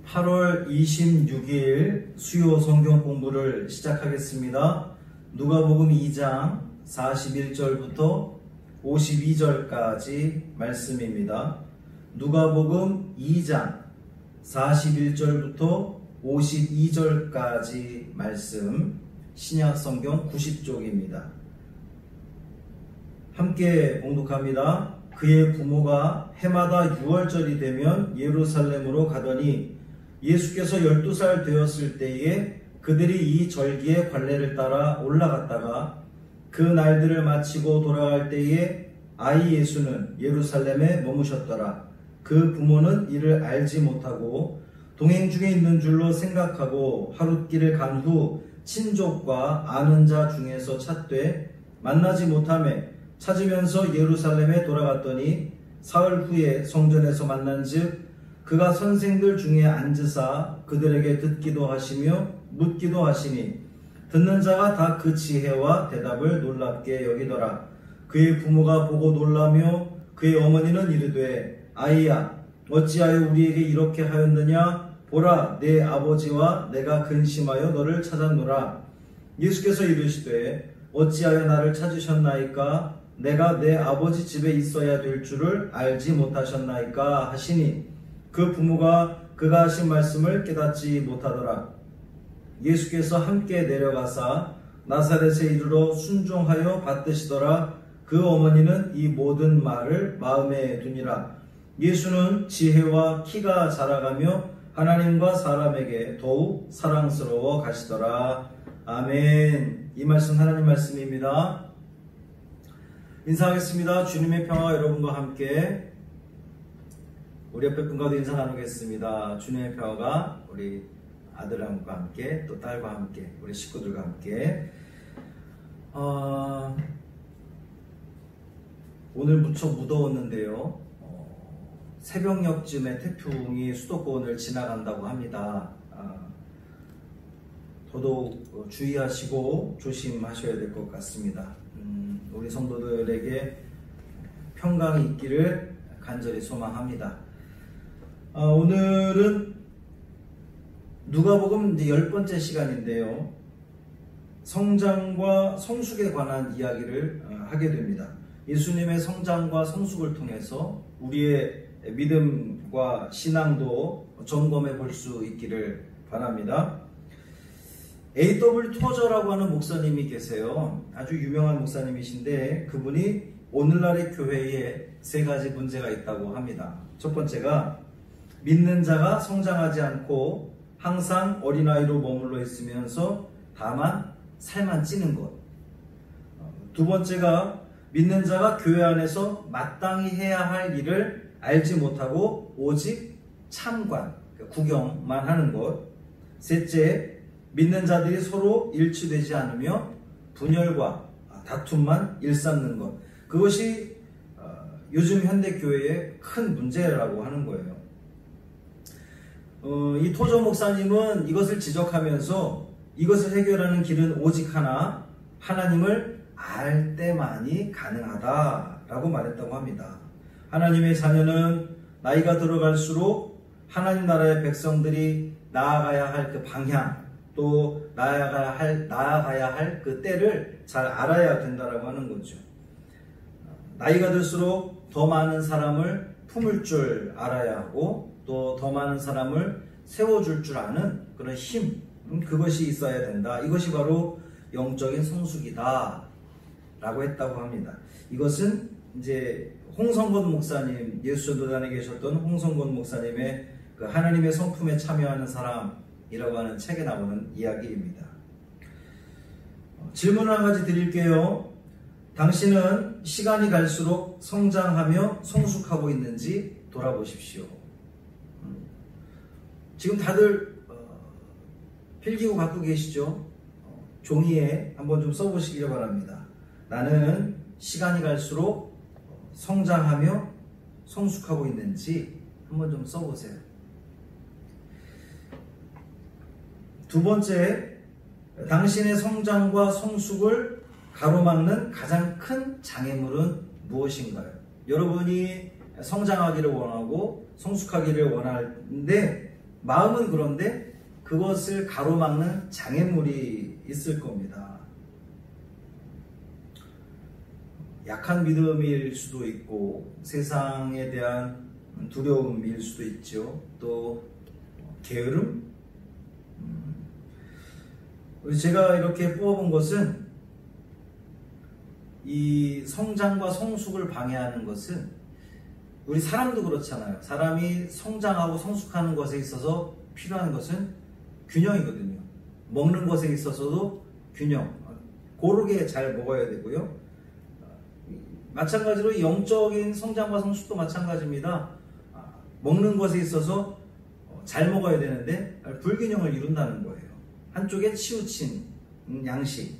8월 26일 수요 성경 공부를 시작하겠습니다. 누가복음 2장 41절부터 52절까지 말씀입니다. 누가복음 2장 41절부터 52절까지 말씀, 신약 성경 90쪽입니다. 함께 봉독합니다. 그의 부모가 해마다 6월절이 되면 예루살렘으로 가더니 예수께서 12살 되었을 때에 그들이 이 절기의 관례를 따라 올라갔다가 그 날들을 마치고 돌아갈 때에 아이 예수는 예루살렘에 머무셨더라. 그 부모는 이를 알지 못하고 동행 중에 있는 줄로 생각하고 하룻길을 간 후 친족과 아는 자 중에서 찾되 만나지 못하매 찾으면서 예루살렘에 돌아갔더니 사흘 후에 성전에서 만난즉 그가 선생들 중에 앉으사 그들에게 듣기도 하시며 묻기도 하시니 듣는 자가 다 그 지혜와 대답을 놀랍게 여기더라. 그의 부모가 보고 놀라며 그의 어머니는 이르되 아이야 어찌하여 우리에게 이렇게 하였느냐? 보라 내 아버지와 내가 근심하여 너를 찾았노라. 예수께서 이르시되 어찌하여 나를 찾으셨나이까? 내가 내 아버지 집에 있어야 될 줄을 알지 못하셨나이까? 하시니 그 부모가 그가 하신 말씀을 깨닫지 못하더라. 예수께서 함께 내려가사 나사렛에 이르러 순종하여 받드시더라. 그 어머니는 이 모든 말을 마음에 두니라. 예수는 지혜와 키가 자라가며 하나님과 사람에게 더욱 사랑스러워 가시더라. 아멘. 이 말씀 하나님 말씀입니다. 인사하겠습니다. 주님의 평화가 여러분과 함께. 우리 옆에 분과도 인사 나누겠습니다. 주님의 평화가 우리 아들과 함께 또 딸과 함께 우리 식구들과 함께. 오늘 무척 무더웠는데요. 새벽녘쯤에 태풍이 수도권을 지나간다고 합니다. 더더욱 주의하시고 조심하셔야 될 것 같습니다. 우리 성도들에게 평강이 있기를 간절히 소망합니다. 오늘은 누가복음 10번째 시간인데요. 성장과 성숙에 관한 이야기를 하게 됩니다. 예수님의 성장과 성숙을 통해서 우리의 믿음과 신앙도 점검해 볼 수 있기를 바랍니다. A.W. 토저라고 하는 목사님이 계세요. 아주 유명한 목사님이신데 그분이 오늘날의 교회에 세 가지 문제가 있다고 합니다. 첫 번째가 믿는 자가 성장하지 않고 항상 어린아이로 머물러 있으면서 다만 살만 찌는 것. 두 번째가 믿는 자가 교회 안에서 마땅히 해야 할 일을 알지 못하고 오직 참관, 구경만 하는 것. 셋째, 믿는 자들이 서로 일치되지 않으며 분열과 다툼만 일삼는 것. 그것이 요즘 현대교회의 큰 문제라고 하는 거예요. 이 토저 목사님은 이것을 지적하면서 이것을 해결하는 길은 오직 하나, 하나님을 알 때만이 가능하다라고 말했다고 합니다. 하나님의 자녀는 나이가 들어갈수록 하나님 나라의 백성들이 나아가야 할 그 방향, 또 나아가야 할 그 때를 잘 알아야 된다라고 하는 거죠. 나이가 들수록 더 많은 사람을 품을 줄 알아야 하고 또 더 많은 사람을 세워줄 줄 아는 그런 힘, 그것이 있어야 된다. 이것이 바로 영적인 성숙이다 라고 했다고 합니다. 이것은 이제 홍성곤 목사님, 예수전도단에 계셨던 홍성곤 목사님의 그 하나님의 성품에 참여하는 사람이라고 하는 책에 나오는 이야기입니다. 질문을 한 가지 드릴게요. 당신은 시간이 갈수록 성장하며 성숙하고 있는지 돌아보십시오. 지금 다들 필기구 갖고 계시죠? 종이에 한번 좀 써보시기 바랍니다. 나는 시간이 갈수록 성장하며 성숙하고 있는지 한번 좀 써보세요. 두 번째, 당신의 성장과 성숙을 가로막는 가장 큰 장애물은 무엇인가요? 여러분이 성장하기를 원하고 성숙하기를 원하는데 마음은 그런데 그것을 가로막는 장애물이 있을 겁니다. 약한 믿음일 수도 있고 세상에 대한 두려움일 수도 있죠. 또 게으름? 제가 이렇게 뽑아본 것은 이 성장과 성숙을 방해하는 것은 우리 사람도 그렇잖아요. 사람이 성장하고 성숙하는 것에 있어서 필요한 것은 균형이거든요. 먹는 것에 있어서도 균형, 고르게 잘 먹어야 되고요. 마찬가지로 영적인 성장과 성숙도 마찬가지입니다. 먹는 것에 있어서 잘 먹어야 되는데 불균형을 이룬다는 거예요. 한쪽에 치우친 양식.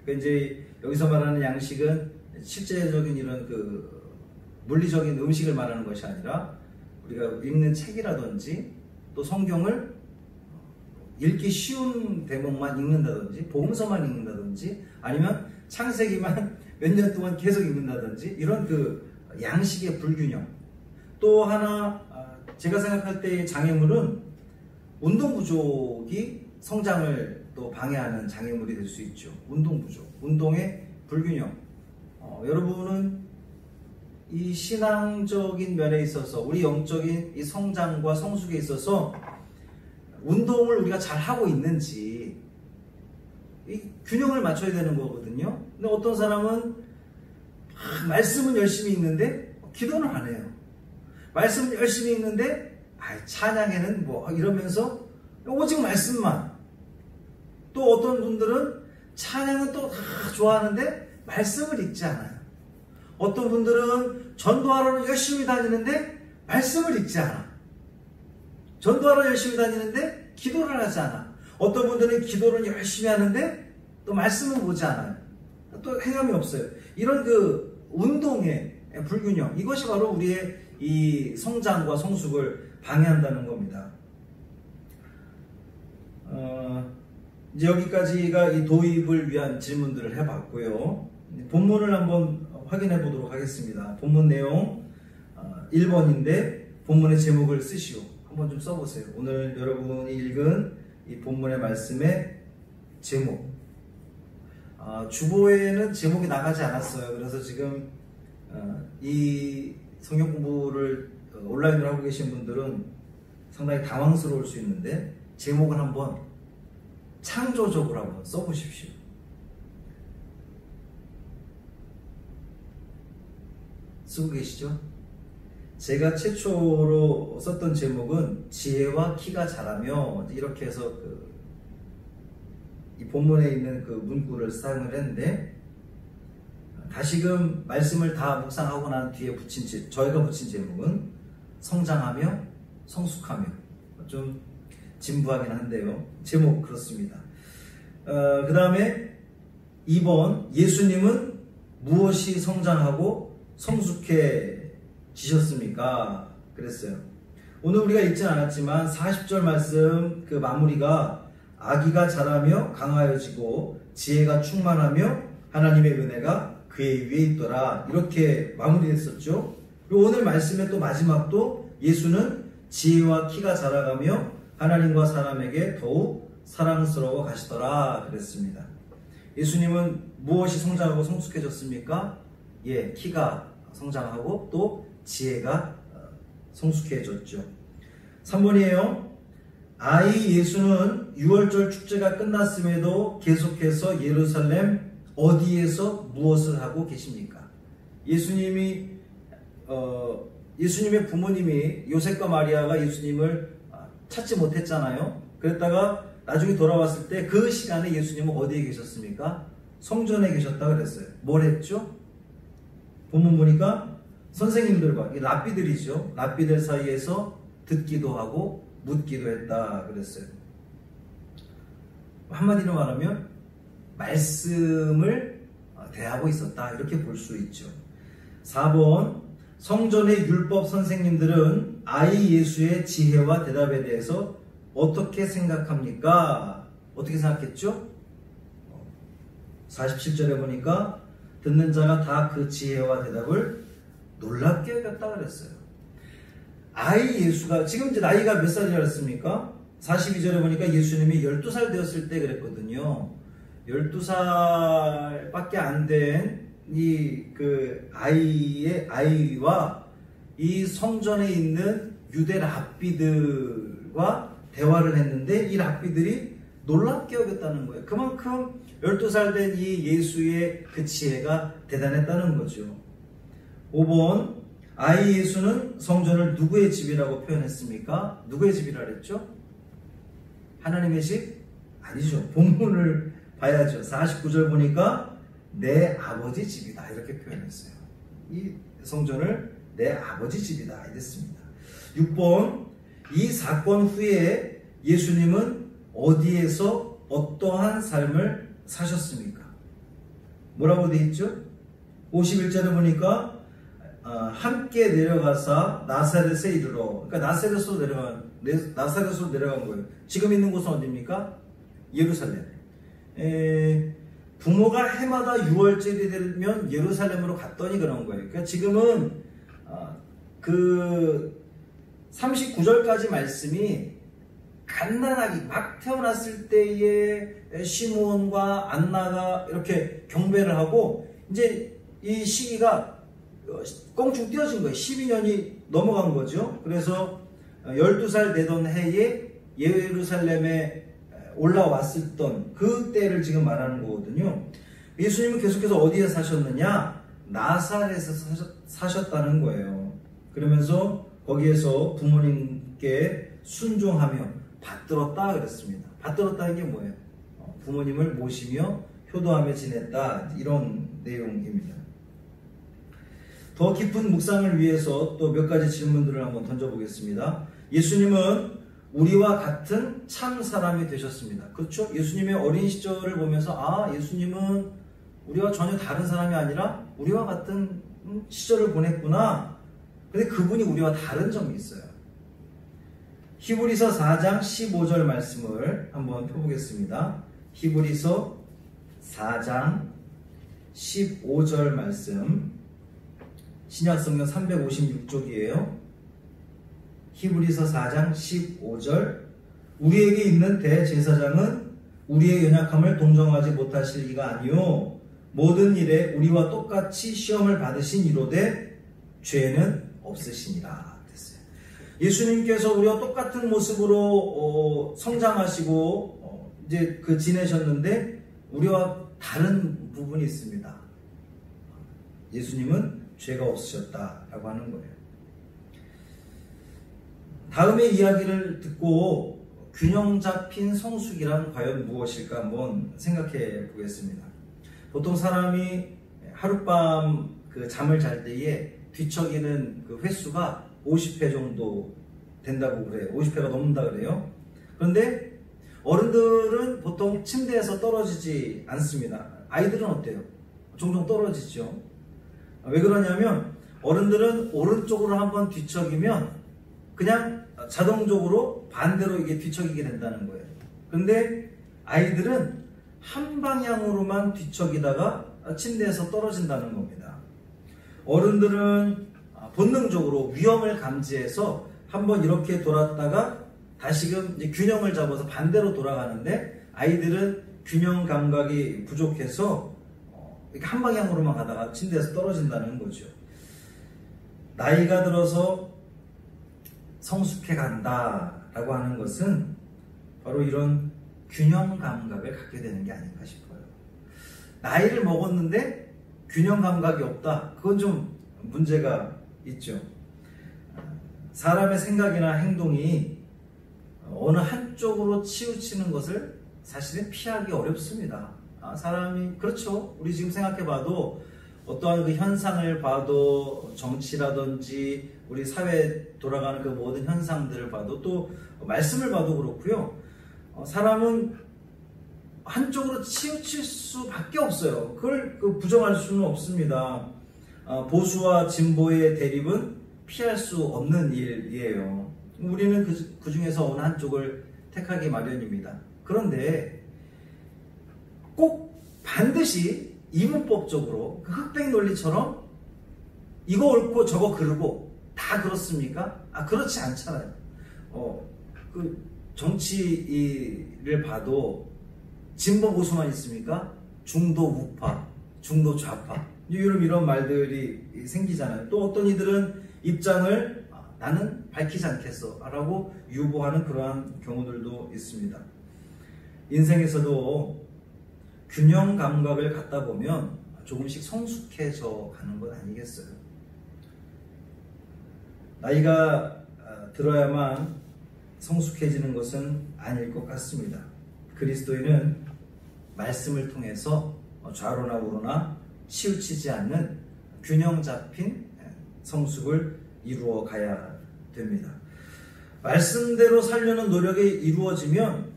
그러니까 이제 여기서 말하는 양식은 실제적인 이런 그 물리적인 음식을 말하는 것이 아니라 우리가 읽는 책이라든지 또 성경을 읽기 쉬운 대목만 읽는다든지 복음서만 읽는다든지 아니면 창세기만 몇 년 동안 계속 읽는다든지 이런 그 양식의 불균형. 또 하나 제가 생각할 때의 장애물은 운동 부족이 성장을 또 방해하는 장애물이 될 수 있죠. 운동 부족, 운동의 불균형. 여러분은 이 신앙적인 면에 있어서 우리 영적인 이 성장과 성숙에 있어서 운동을 우리가 잘 하고 있는지 이 균형을 맞춰야 되는 거거든요. 근데 어떤 사람은 말씀은 열심히 읽는데 기도는 안 해요. 말씀은 열심히 읽는데 찬양에는 뭐 이러면서 오직 말씀만. 또 어떤 분들은 찬양은 또 다 좋아하는데 말씀을 읽지 않아요. 어떤 분들은 전도하러 열심히 다니는데 말씀을 읽지 않아. 전도하러 열심히 다니는데 기도를 하지 않아. 어떤 분들은 기도를 열심히 하는데 또 말씀은 보지 않아요. 또 행함이 없어요. 이런 그 운동의 불균형, 이것이 바로 우리의 이 성장과 성숙을 방해한다는 겁니다. 이제 여기까지가 이 도입을 위한 질문들을 해봤고요. 본문을 한번 확인해 보도록 하겠습니다. 본문 내용 1번인데 본문의 제목을 쓰시오. 한번 좀 써보세요. 오늘 여러분이 읽은 이 본문의 말씀의 제목. 주보에는 제목이 나가지 않았어요. 그래서 지금 이 성경 공부를 온라인으로 하고 계신 분들은 상당히 당황스러울 수 있는데 제목을 한번 창조적으로 한번 써보십시오. 쓰고 계시죠? 제가 최초로 썼던 제목은 지혜와 키가 자라며 이렇게 해서 이 본문에 있는 그 문구를 사용을 했는데 다시금 말씀을 다 묵상하고 난 뒤에 저희가 붙인 제목은 성장하며 성숙하며. 좀 진부하긴 한데요. 제목 그렇습니다. 그 다음에 2번, 예수님은 무엇이 성장하고 성숙해지셨습니까? 그랬어요. 오늘 우리가 읽진 않았지만 40절 말씀 그 마무리가 아기가 자라며 강하여지고 지혜가 충만하며 하나님의 은혜가 그의 위에 있더라, 이렇게 마무리했었죠. 그리고 오늘 말씀의 또 마지막도 예수는 지혜와 키가 자라가며 하나님과 사람에게 더욱 사랑스러워 가시더라 그랬습니다. 예수님은 무엇이 성장하고 성숙해졌습니까? 예, 키가 성장하고 또 지혜가 성숙해졌죠. 3번이에요. 아이 예수는 6월절 축제가 끝났음에도 계속해서 예루살렘 어디에서 무엇을 하고 계십니까? 예수님의 부모님이 요셉과 마리아가 예수님을 찾지 못했잖아요. 그랬다가 나중에 돌아왔을 때 그 시간에 예수님은 어디에 계셨습니까? 성전에 계셨다 그랬어요. 뭘 했죠? 본문 보니까 선생님들과 랍비들이죠. 랍비들 사이에서 듣기도 하고 묻기도 했다 그랬어요. 한마디로 말하면 말씀을 대하고 있었다, 이렇게 볼 수 있죠. 4번, 성전의 율법 선생님들은 아이 예수의 지혜와 대답에 대해서 어떻게 생각합니까? 어떻게 생각했죠? 47절에 보니까 듣는 자가 다 그 지혜와 대답을 놀랍게 여겼다 그랬어요. 아이 예수가 지금 이제 나이가 몇 살이라 했습니까? 42절에 보니까 예수님이 12살 되었을 때 그랬거든요. 12살밖에 안 된 이 그 아이와 이 성전에 있는 유대 랍비들과 대화를 했는데 이 랍비들이 놀랍게 여겼다는 거예요. 그만큼 12살 된 이 예수의 그 지혜가 대단했다는 거죠. 5번, 아이 예수는 성전을 누구의 집이라고 표현했습니까? 누구의 집이라 그랬죠? 하나님의 집? 아니죠. 본문을 봐야죠. 49절 보니까 내 아버지 집이다 이렇게 표현했어요. 이 성전을 내 아버지 집이다 이랬습니다. 6번, 이 사건 후에 예수님은 어디에서 어떠한 삶을 사셨습니까? 뭐라고 되어 있죠? 51절에 보니까 함께 내려가사 나사렛에 이르러, 그러니까 나사렛으로 내려간 거예요. 지금 있는 곳은 어디입니까? 예루살렘. 부모가 해마다 6월절이 되면 예루살렘으로 갔더니 그런 거예요. 그러니까 지금은 그 39절까지 말씀이 간단하게 막 태어났을 때에 시므온과 안나가 이렇게 경배를 하고 이제 이 시기가 껑충 띄어진 거예요. 12년이 넘어간 거죠. 그래서 12살 되던 해에 예루살렘에 올라왔을 그 때를 지금 말하는 거거든요. 예수님은 계속해서 어디에 사셨느냐? 나사렛에서 사셨다는 거예요. 그러면서 거기에서 부모님께 순종하며 받들었다 그랬습니다. 받들었다는 게 뭐예요? 부모님을 모시며 효도하며 지냈다 이런 내용입니다. 더 깊은 묵상을 위해서 또 몇 가지 질문들을 한번 던져보겠습니다. 예수님은 우리와 같은 참 사람이 되셨습니다. 그렇죠? 예수님의 어린 시절을 보면서 예수님은 우리와 전혀 다른 사람이 아니라 우리와 같은 시절을 보냈구나. 근데 그분이 우리와 다른 점이 있어요. 히브리서 4장 15절 말씀을 한번 펴보겠습니다. 히브리서 4장 15절 말씀, 신약성경 356쪽이에요. 히브리서 4장 15절, 우리에게 있는 대제사장은 우리의 연약함을 동정하지 못하실 이가 아니요 모든 일에 우리와 똑같이 시험을 받으신 이로되 죄는 없으시니라 됐어요. 예수님께서 우리와 똑같은 모습으로 성장하시고 이제 지내셨는데 우리와 다른 부분이 있습니다. 예수님은 죄가 없으셨다라고 하는 거예요. 다음의 이야기를 듣고 균형 잡힌 성숙이란 과연 무엇일까 한번 생각해 보겠습니다. 보통 사람이 하룻밤 잠을 잘 때에 뒤척이는 그 횟수가 50회 정도 된다고 그래요. 50회가 넘는다 그래요. 그런데 어른들은 보통 침대에서 떨어지지 않습니다. 아이들은 어때요? 종종 떨어지죠. 왜 그러냐면 어른들은 오른쪽으로 한번 뒤척이면 그냥 자동적으로 반대로 이게 뒤척이게 된다는 거예요. 근데 아이들은 한 방향으로만 뒤척이다가 침대에서 떨어진다는 겁니다. 어른들은 본능적으로 위험을 감지해서 한번 이렇게 돌았다가 다시금 이제 균형을 잡아서 반대로 돌아가는데 아이들은 균형 감각이 부족해서 이렇게 한 방향으로만 가다가 침대에서 떨어진다는 거죠. 나이가 들어서 성숙해 간다라고 하는 것은 바로 이런 균형 감각을 갖게 되는 게 아닌가 싶어요. 나이를 먹었는데 균형 감각이 없다. 그건 좀 문제가 있죠. 사람의 생각이나 행동이 어느 한쪽으로 치우치는 것을 사실은 피하기 어렵습니다. 사람이 그렇죠. 우리 지금 생각해봐도 어떠한 그 현상을 봐도 정치라든지 우리 사회에 돌아가는 그 모든 현상들을 봐도 또 말씀을 봐도 그렇고요. 사람은 한쪽으로 치우칠 수밖에 없어요. 그걸 부정할 수는 없습니다. 보수와 진보의 대립은 피할 수 없는 일이에요. 우리는 그 중에서 어느 한쪽을 택하기 마련입니다. 그런데 꼭 반드시 이분법적으로 그 흑백 논리처럼 이거 옳고 저거 그르고 다 다 그렇습니까? 그렇지 않잖아요. 그 정치를 봐도 진보 보수만 있습니까? 중도 우파, 중도 좌파 이런 말들이 생기잖아요. 또 어떤 이들은 입장을 나는 밝히지 않겠어 라고 유보하는 그러한 경우들도 있습니다. 인생에서도 균형 감각을 갖다 보면 조금씩 성숙해져 가는 것 아니겠어요? 나이가 들어야만 성숙해지는 것은 아닐 것 같습니다. 그리스도인은 말씀을 통해서 좌로나 우로나 치우치지 않는 균형 잡힌 성숙을 이루어 가야 됩니다. 말씀대로 살려는 노력이 이루어지면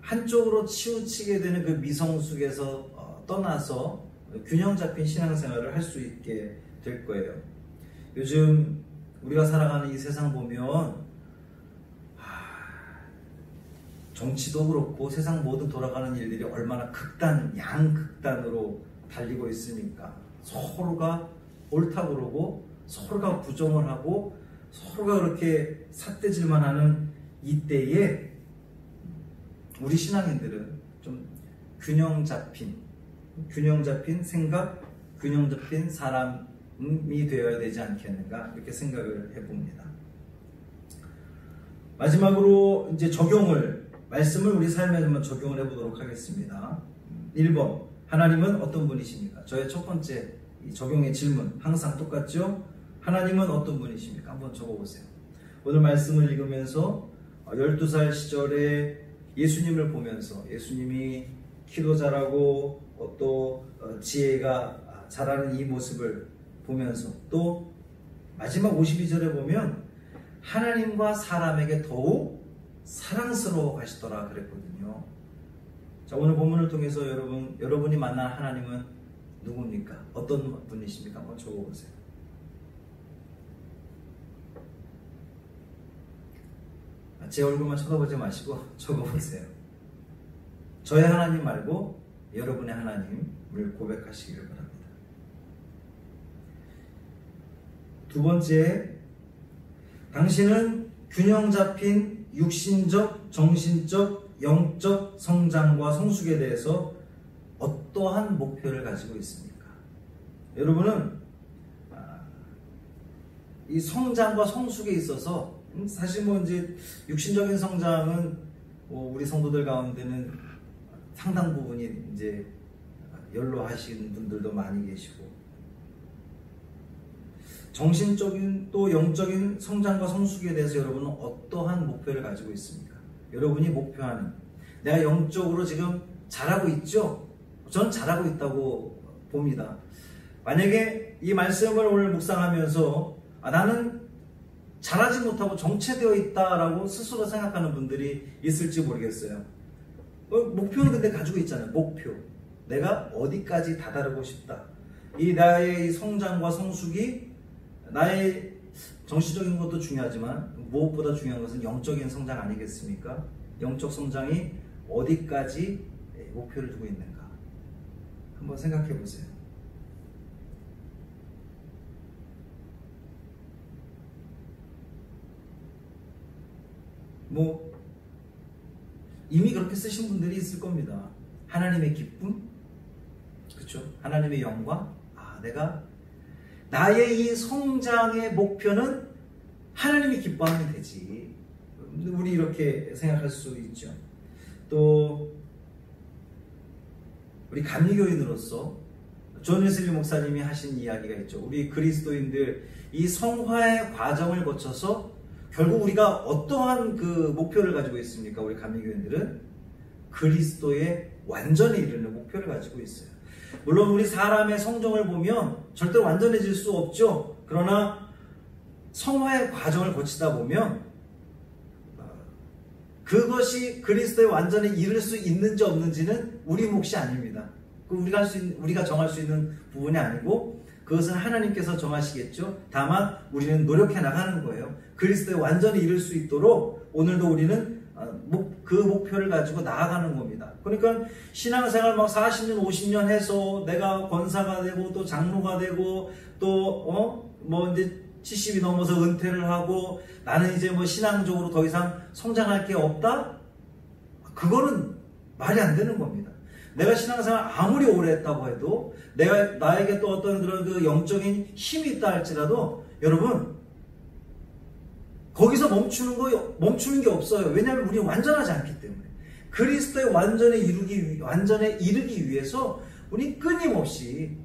한쪽으로 치우치게 되는 그 미성숙에서 떠나서 균형 잡힌 신앙생활을 할 수 있게 될 거예요. 요즘 우리가 살아가는 이 세상 보면 정치도 그렇고 세상 모든 돌아가는 일들이 얼마나 양극단으로 달리고 있으니까 서로가 옳다 그러고 서로가 부정을 하고 서로가 그렇게 삿대질만 하는 이때에 우리 신앙인들은 좀 균형 잡힌 생각, 균형 잡힌 사람이 되어야 되지 않겠는가 이렇게 생각을 해봅니다. 마지막으로 이제 말씀을 우리 삶에 한번 적용을 해보도록 하겠습니다. 1번, 하나님은 어떤 분이십니까? 저의 첫 번째 적용의 질문 항상 똑같죠? 하나님은 어떤 분이십니까? 한번 적어보세요. 오늘 말씀을 읽으면서 12살 시절에 예수님을 보면서 예수님이 키도 잘하고 또 지혜가 잘하는 이 모습을 보면서 또 마지막 52절에 보면 하나님과 사람에게 더욱 사랑스러워 가시더라 그랬거든요. 자, 오늘 본문을 통해서 여러분이 만난 하나님은 누굽니까? 어떤 분이십니까? 한번 적어보세요. 제 얼굴만 쳐다보지 마시고 적어보세요. 저의 하나님 말고 여러분의 하나님을 고백하시기를 바랍니다. 두 번째, 당신은 균형 잡힌 육신적, 정신적, 영적 성장과 성숙에 대해서 어떠한 목표를 가지고 있습니까? 여러분은 이 성장과 성숙에 있어서 사실 이제 육신적인 성장은 우리 성도들 가운데는 상당 부분이 이제 연로하신 분들도 많이 계시고, 정신적인 또 영적인 성장과 성숙에 대해서 여러분은 어떠한 목표를 가지고 있습니까? 여러분이 목표하는, 내가 영적으로 지금 잘하고 있죠? 저는 잘하고 있다고 봅니다. 만약에 이 말씀을 오늘 묵상하면서 나는 잘하지 못하고 정체되어 있다라고 스스로 생각하는 분들이 있을지 모르겠어요. 목표는 근데 가지고 있잖아요. 목표. 내가 어디까지 다다르고 싶다. 나의 성장과 성숙이 나의 정신적인 것도 중요하지만 무엇보다 중요한 것은 영적인 성장 아니겠습니까? 영적 성장이 어디까지 목표를 두고 있는가? 한번 생각해 보세요. 이미 그렇게 쓰신 분들이 있을 겁니다. 하나님의 기쁨, 그렇죠? 하나님의 영광. 내가 나의 이 성장의 목표는 하나님이 기뻐하면 되지. 우리 이렇게 생각할 수 있죠. 또 우리 감리교인으로서 존 웨슬리 목사님이 하신 이야기가 있죠. 우리 그리스도인들 이 성화의 과정을 거쳐서 결국 우리가 어떠한 그 목표를 가지고 있습니까? 우리 감리교인들은 그리스도의 완전에 이르는 목표를 가지고 있어요. 물론 우리 사람의 성정을 보면 절대로 완전해질 수 없죠. 그러나 성화의 과정을 거치다 보면 그것이 그리스도의 완전에 이를 수 있는지 없는지는 우리 몫이 아닙니다. 우리가 정할 수 있는 부분이 아니고 그것은 하나님께서 정하시겠죠. 다만 우리는 노력해 나가는 거예요. 그리스도의 완전히 이룰 수 있도록 오늘도 우리는 그 목표를 가지고 나아가는 겁니다. 그러니까 신앙생활 40년 50년 해서 내가 권사가 되고 또 장로가 되고 또 이제 70이 넘어서 은퇴를 하고 나는 이제 뭐 신앙적으로 더 이상 성장할 게 없다? 그거는 말이 안 되는 겁니다. 내가 신앙생활 아무리 오래 했다고 해도 나에게 또 어떤 그런 그 영적인 힘이 있다 할지라도 여러분 거기서 멈추는 게 없어요. 왜냐하면 우리는 완전하지 않기 때문에. 그리스도의 완전에 이르기 위해서 우리 끊임없이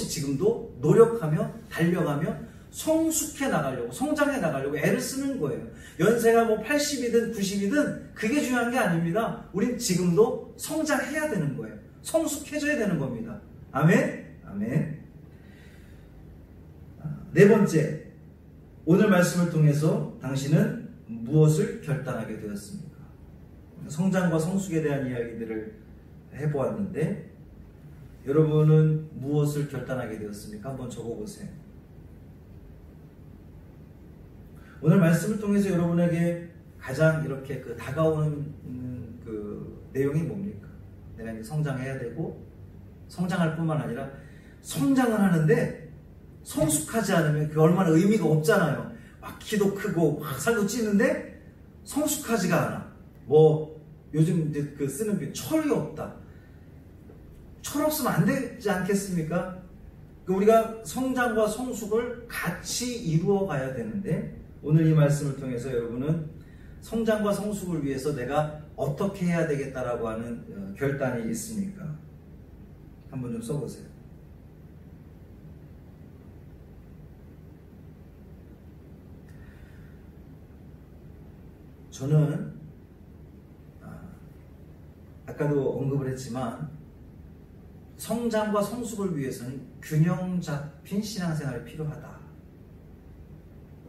지금도 노력하며 달려가며 성숙해 나가려고, 성장해 나가려고 애를 쓰는 거예요. 연세가 뭐 80이든 90이든 그게 중요한 게 아닙니다. 우린 지금도 성장해야 되는 거예요. 성숙해져야 되는 겁니다. 아멘? 아멘. 네 번째, 오늘 말씀을 통해서 당신은 무엇을 결단하게 되었습니까? 성장과 성숙에 대한 이야기들을 해보았는데 여러분은 무엇을 결단하게 되었습니까? 한번 적어보세요. 오늘 말씀을 통해서 여러분에게 가장 이렇게 다가오는 내용이 뭡니까? 내가 이제 성장해야 되고 성장할 뿐만 아니라 성장을 하는데 성숙하지 않으면 그 얼마나 의미가 없잖아요. 막 키도 크고 막 살도 찌는데 성숙하지가 않아. 뭐 요즘 이제 쓰는 표현 철이 없다. 철 없으면 안 되지 않겠습니까? 우리가 성장과 성숙을 같이 이루어 가야 되는데 오늘 이 말씀을 통해서 여러분은 성장과 성숙을 위해서 내가 어떻게 해야 되겠다라고 하는 결단이 있습니까? 한번 좀 써보세요. 저는 아까도 언급을 했지만 성장과 성숙을 위해서는 균형 잡힌 신앙생활이 필요하다.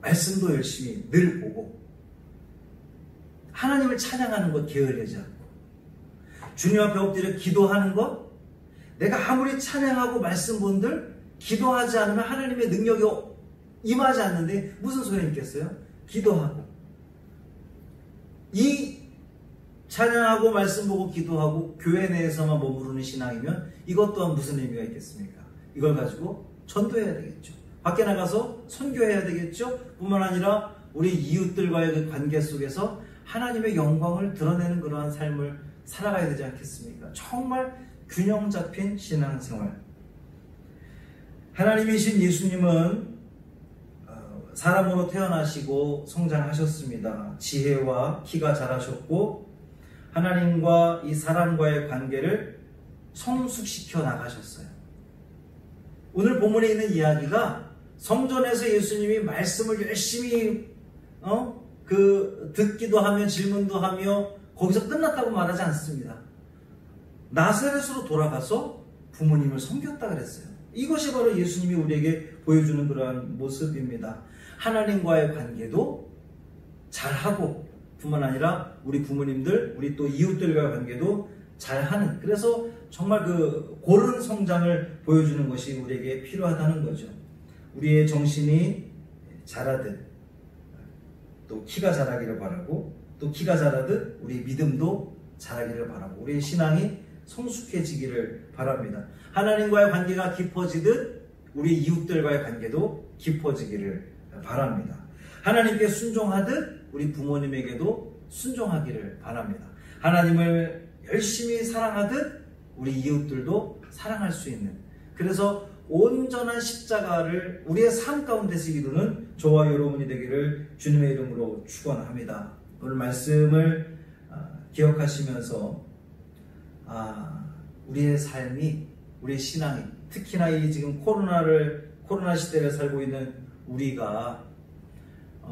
말씀도 열심히 늘 보고 하나님을 찬양하는 것 게으르지 않고 주님 앞에 엎드려 기도하는 것 내가 아무리 찬양하고 말씀 본들 기도하지 않으면 하나님의 능력이 임하지 않는데 무슨 소용이 있겠어요? 기도하고 이 찬양하고 말씀 보고 기도하고 교회 내에서만 머무르는 신앙이면 이것 또한 무슨 의미가 있겠습니까? 이걸 가지고 전도해야 되겠죠. 밖에 나가서 선교해야 되겠죠. 뿐만 아니라 우리 이웃들과의 그 관계 속에서 하나님의 영광을 드러내는 그러한 삶을 살아가야 되지 않겠습니까? 정말 균형 잡힌 신앙생활. 하나님이신 예수님은 사람으로 태어나시고 성장하셨습니다. 지혜와 키가 자라셨고 하나님과 이 사람과의 관계를 성숙시켜 나가셨어요. 오늘 본문에 있는 이야기가 성전에서 예수님이 말씀을 열심히 듣기도 하며 질문도 하며 거기서 끝났다고 말하지 않습니다. 나사렛으로 돌아가서 부모님을 섬겼다 그랬어요. 이것이 바로 예수님이 우리에게 보여주는 그러한 모습입니다. 하나님과의 관계도 잘하고 뿐만 아니라 우리 부모님들, 우리 또 이웃들과의 관계도 잘하는, 그래서 정말 고른 성장을 보여주는 것이 우리에게 필요하다는 거죠. 우리의 정신이 자라듯 또 키가 자라기를 바라고 또 키가 자라듯 우리 믿음도 자라기를 바라고 우리의 신앙이 성숙해지기를 바랍니다. 하나님과의 관계가 깊어지듯 우리 이웃들과의 관계도 깊어지기를 바랍니다. 하나님께 순종하듯 우리 부모님에게도 순종하기를 바랍니다. 하나님을 열심히 사랑하듯 우리 이웃들도 사랑할 수 있는, 그래서 온전한 십자가를 우리의 삶 가운데서 이루는 저와 여러분이 되기를 주님의 이름으로 축원합니다. 오늘 말씀을 기억하시면서 우리의 삶이, 우리의 신앙이, 특히나 이 지금 코로나 시대를 살고 있는 우리가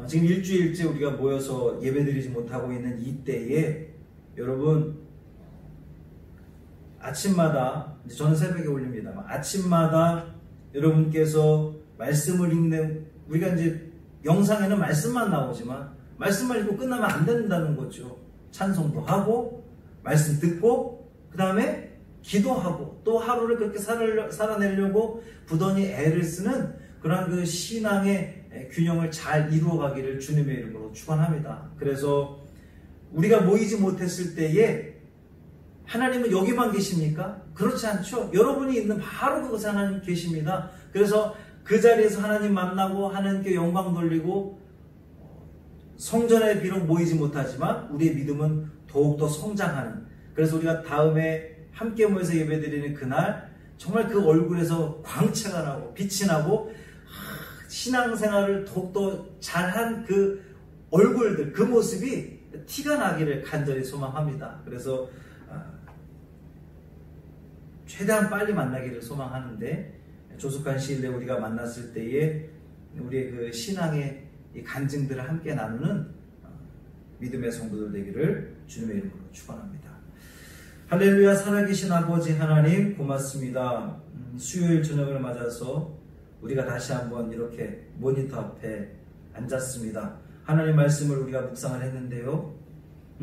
지금 일주일째 우리가 모여서 예배드리지 못하고 있는 이때에 여러분 아침마다, 저는 새벽에 올립니다. 아침마다 여러분께서 말씀을 읽는, 우리가 이제 영상에는 말씀만 나오지만 말씀만 읽고 끝나면 안 된다는 거죠. 찬송도 하고 말씀 듣고 그 다음에 기도하고 또 하루를 그렇게 살아내려고 부단히 애를 쓰는 그런 그 신앙의 균형을 잘 이루어가기를 주님의 이름으로 축원합니다. 그래서 우리가 모이지 못했을 때에 하나님은 여기만 계십니까? 그렇지 않죠. 여러분이 있는 바로 그곳에 하나님 계십니다. 그래서 그 자리에서 하나님 만나고 하나님께 영광 돌리고 성전에 비록 모이지 못하지만 우리의 믿음은 더욱더 성장하는, 그래서 우리가 다음에 함께 모여서 예배드리는 그날 정말 그 얼굴에서 광채가 나고 빛이 나고 신앙생활을 더욱더 잘한 그 얼굴들, 그 모습이 티가 나기를 간절히 소망합니다. 그래서 최대한 빨리 만나기를 소망하는데, 조속한 시일 내에 우리가 만났을 때에 우리의 그 신앙의 이 간증들을 함께 나누는 믿음의 성도들 되기를 주님의 이름으로 축원합니다. 할렐루야. 살아계신 아버지 하나님 고맙습니다. 수요일 저녁을 맞아서 우리가 다시 한번 이렇게 모니터 앞에 앉았습니다. 하나님 말씀을 우리가 묵상을 했는데요,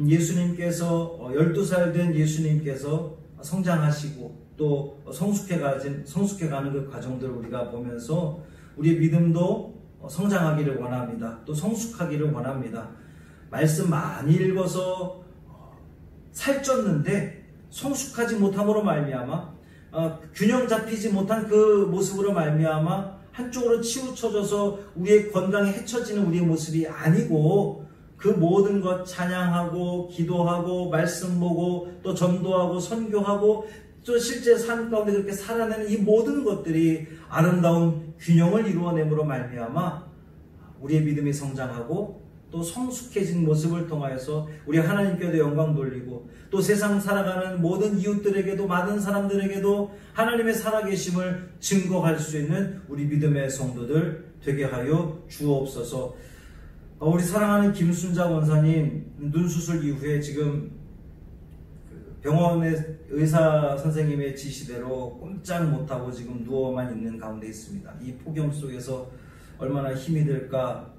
예수님께서 12살 된 예수님께서 성장하시고 또 성숙해가는 그 과정들을 우리가 보면서 우리의 믿음도 성장하기를 원합니다. 또 성숙하기를 원합니다. 말씀 많이 읽어서 살쪘는데 성숙하지 못함으로 말미암아 균형 잡히지 못한 그 모습으로 말미암아 한쪽으로 치우쳐져서 우리의 건강이 해쳐지는 우리의 모습이 아니고, 그 모든 것 찬양하고 기도하고 말씀 보고 또 전도하고 선교하고 또 실제 삶 가운데 그렇게 살아내는 이 모든 것들이 아름다운 균형을 이루어냄으로 말미암아 우리의 믿음이 성장하고 또 성숙해진 모습을 통하여서 우리 하나님께도 영광 돌리고 또 세상 살아가는 모든 이웃들에게도 많은 사람들에게도 하나님의 살아계심을 증거할 수 있는 우리 믿음의 성도들 되게 하여 주옵소서. 우리 사랑하는 김순자 원사님 눈 수술 이후에 지금 병원의 의사 선생님의 지시대로 꼼짝 못하고 지금 누워만 있는 가운데 있습니다. 이 폭염 속에서 얼마나 힘이 들까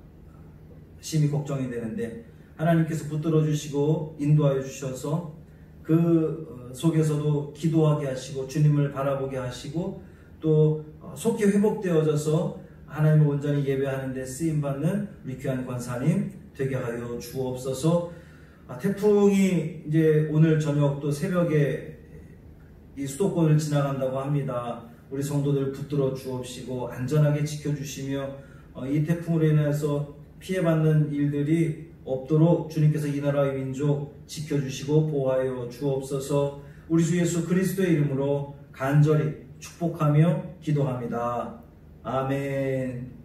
심히 걱정이 되는데, 하나님께서 붙들어 주시고 인도하여 주셔서 그 속에서도 기도하게 하시고 주님을 바라보게 하시고 또 속히 회복되어져서 하나님을 온전히 예배하는 데 쓰임받는 우리 귀한 권사님 되게 하여 주옵소서. 태풍이 이제 오늘 저녁 또 새벽에 이 수도권을 지나간다고 합니다. 우리 성도들 붙들어 주옵시고 안전하게 지켜주시며 이 태풍으로 인해서 피해받는 일들이 없도록 주님께서 이 나라의 민족 지켜주시고 보호하여 주옵소서. 우리 주 예수 그리스도의 이름으로 간절히 축복하며 기도합니다. 아멘.